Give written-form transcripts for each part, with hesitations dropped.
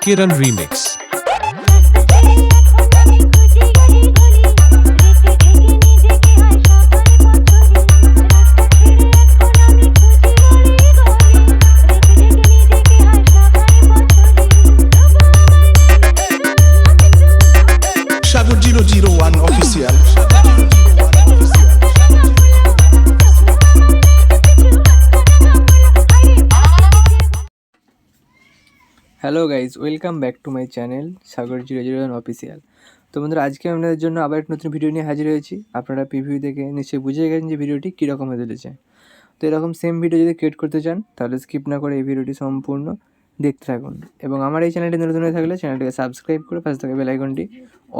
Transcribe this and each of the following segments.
Kiran Remix. Shadow 001 official. Hello guys, welcome back to my channel Sagar 001 official. তো বন্ধুরা, আজকে আপনাদের জন্য আবার একটা নতুন ভিডিও নিয়ে হাজির হয়েছি। আপনারা প্রিভিউ দেখে নিশ্চয়ই বুঝে গেছেন যে ভিডিওটি কীরকম হতে চলেছে। তো এরকম সেম ভিডিও যদি ক্রিয়েট করতে চান তাহলে স্কিপ না করে এই ভিডিওটি সম্পূর্ণ দেখতে থাকুন, এবং আমার এই চ্যানেলটি নতুন হয়ে থাকলে চ্যানেলটিকে সাবস্ক্রাইব করে পাশে থাকা বেল আইকনটি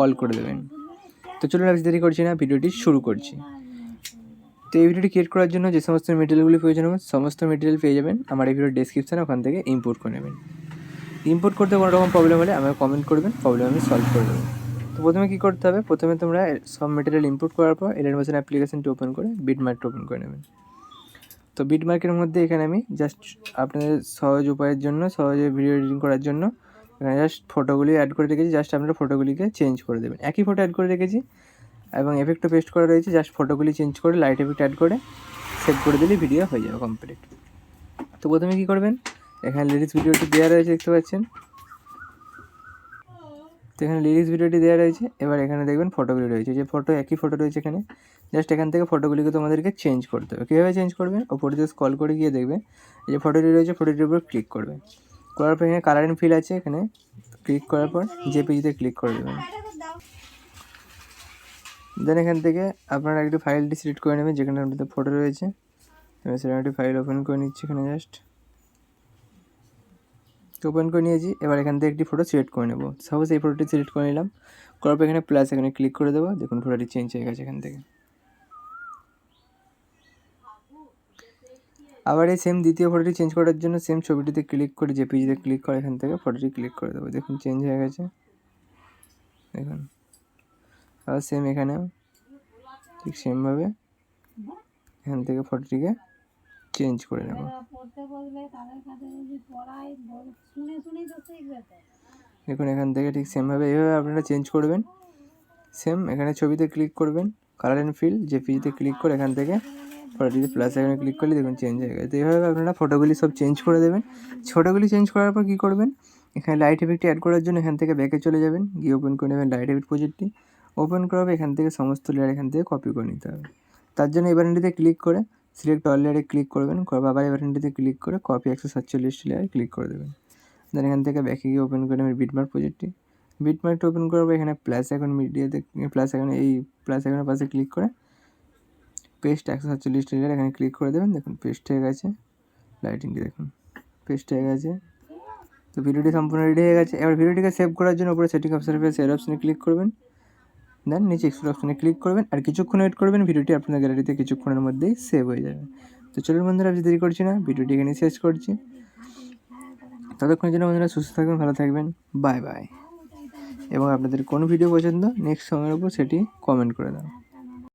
অল করে দেবেন। তো চলুন আর দেরি করছি না, ভিডিওটি শুরু করছি। তো এই ভিডিওটি ক্রিয়েট করার জন্য যে সমস্ত মেটেরিয়ালগুলি প্রয়োজন হবে সমস্ত মেটেরিয়াল পেয়ে যাবেন আমার এই ভিডিওর ডেসক্রিপশানে, ওখান থেকে ইম্পোর্ট করে নেবেন। ইম্পোর্ট করতে কোনো রকম প্রবলেম হলে আমাকে কমেন্ট করবেন, প্রবলেম আমি সলভ করে দেবো। তো প্রথমে কী করতে হবে, প্রথমে তোমরা সব মেটেরিয়াল ইম্পোর্ট করার পর এলিমেন্ট অ্যাপ্লিকেশনটি ওপেন করে বিটমার্কটা ওপেন করে নেবেন। তো বিটমার্কের মধ্যে এখানে আমি জাস্ট আপনাদের সহজ উপায়ের জন্য, সহজে ভিডিও এডিটিং করার জন্য এখানে জাস্ট ফটোগুলি অ্যাড করে রেখেছি। জাস্ট আপনারা ফটোগুলিকে চেঞ্জ করে দেবেন। একই ফটো অ্যাড করে রেখেছি এবং এফেক্টও পেস্ট করা রয়েছে। জাস্ট ফটোগুলি চেঞ্জ করে লাইট এফেক্ট অ্যাড করে সেভ করে দিলে ভিডিও হয়ে যাবে কমপ্লিট। তো প্রথমে কী করবেন, এখানে লিরিক্স ভিডিওটি দেওয়া রয়েছে, দেখতে পাচ্ছেন। তো এখানে লিরিক্স ভিডিওটি দেওয়া রয়েছে। এবার এখানে দেখবেন ফটোগুলি রয়েছে, যে ফটো একই ফটো রয়েছে এখানে। জাস্ট এখান থেকে ফটোগুলিকে তোমাদেরকে চেঞ্জ করতে হবে। কীভাবে চেঞ্জ করবেন, ওপর দিয়ে স্ক্রল করে গিয়ে দেখবে যে ফটোটি রয়েছে, ফটোটির উপর ক্লিক করবে। করার পর এখানে কালার অ্যান্ড ফিল আছে, এখানে ক্লিক করার পর জেপিজিতে ক্লিক করে দেবেন। দেন এখান থেকে আপনারা একটি ফাইলটি সিলেক্ট করে নেবেন যেখানে আপনাদের ফটো রয়েছে। আমি সেরকম একটি ফাইল ওপেন করে নিচ্ছি এখানে। জাস্ট ওপেন করে নিয়েছি। এবার এখান থেকে একটি ফটো সিলেক্ট করে নেব। সাপোজ এই ফটোটি সিলেক্ট করে নিলাম। করার পর এখানে প্লাস এখানে ক্লিক করে দেবো। দেখুন ফটোটি চেঞ্জ হয়ে গেছে এখান থেকে। আবার এই সেম দ্বিতীয় ফটোটি চেঞ্জ করার জন্য সেম ছবিটিতে ক্লিক করে জেপিজিতে ক্লিক করে এখান থেকে ফটোটি ক্লিক করে দেবো। দেখুন চেঞ্জ হয়ে গেছে দেখুন। আবার সেম এখানেও ঠিক সেমভাবে এখান থেকে ফটোটিকে চেঞ্জ করে নেব। দেখুন এখান থেকে ঠিক সেমভাবে এইভাবে আপনারা চেঞ্জ করবেন। সেম এখানে ছবিতে ক্লিক করবেন, কালার অ্যান্ড ফিল জেপিজিতে ক্লিক করে এখান থেকে ফটোটিতে প্লাস এখানে ক্লিক করলে দেখুন চেঞ্জ হয়ে গেছে। তো এইভাবে আপনারা ফটোগুলি সব চেঞ্জ করে দেবেন। ফটোগুলি চেঞ্জ করার পর কী করবেন, এখানে লাইট এফেক্টটি অ্যাড করার জন্য এখান থেকে ব্যাকে চলে যাবেন, গিয়ে ওপেন করে নেবেন লাইট এফেক্ট প্রজেক্টটি। ওপেন করা হবে, এখান থেকে সমস্ত লেয়ার এখান থেকে কপি করে নিতে হবে। তার জন্য এই বাটনটিতে ক্লিক করে সিলেক্ট অল লেয়ারে ক্লিক করবেন। আবার এই বাটনটিতে ক্লিক করে কপি 147 লেয়ারে ক্লিক করে দেবেন। দেন এখান থেকে ব্যাকে গিয়ে ওপেন করে নেবেন বিটমার্ক প্রজেক্টটি। বিটমার্কটা ওপেন করার পর এখানে প্লাস এখন মিডিয়াতে প্লাস এখন এই প্লাস এখানে পাশে ক্লিক করে পেস্ট 147 লেয়ার এখানে ক্লিক করে দেবেন। দেখুন পেস্ট হয়ে গেছে। লাইটিংটি দেখুন পেস্ট হয়ে গেছে। তো ভিডিওটি সম্পূর্ণ রেডি হয়ে গেছে। এবার ভিডিওটিকে সেভ করার জন্য উপরে সেটিং অপশানে শেয়ার অপশানে ক্লিক করবেন। দেন নিচে এক্সপোর্ট অপশানে ক্লিক করবেন আর কিছুক্ষণ ওয়েট করবেন। ভিডিওটি আপনার গ্যালারিতে কিছুক্ষণের মধ্যেই সেভ হয়ে যাবে। তো চলুন বন্ধুরা, আমি দেরি করছি না, ভিডিওটি এখানে শেষ করছি। ততক্ষণের জন্য বন্ধুরা সুস্থ থাকবেন, ভালো থাকবেন, বাই বাই। এবং আপনাদের কোন ভিডিও পছন্দ নেক্সট সময়ের উপর সেটি কমেন্ট করে দাও।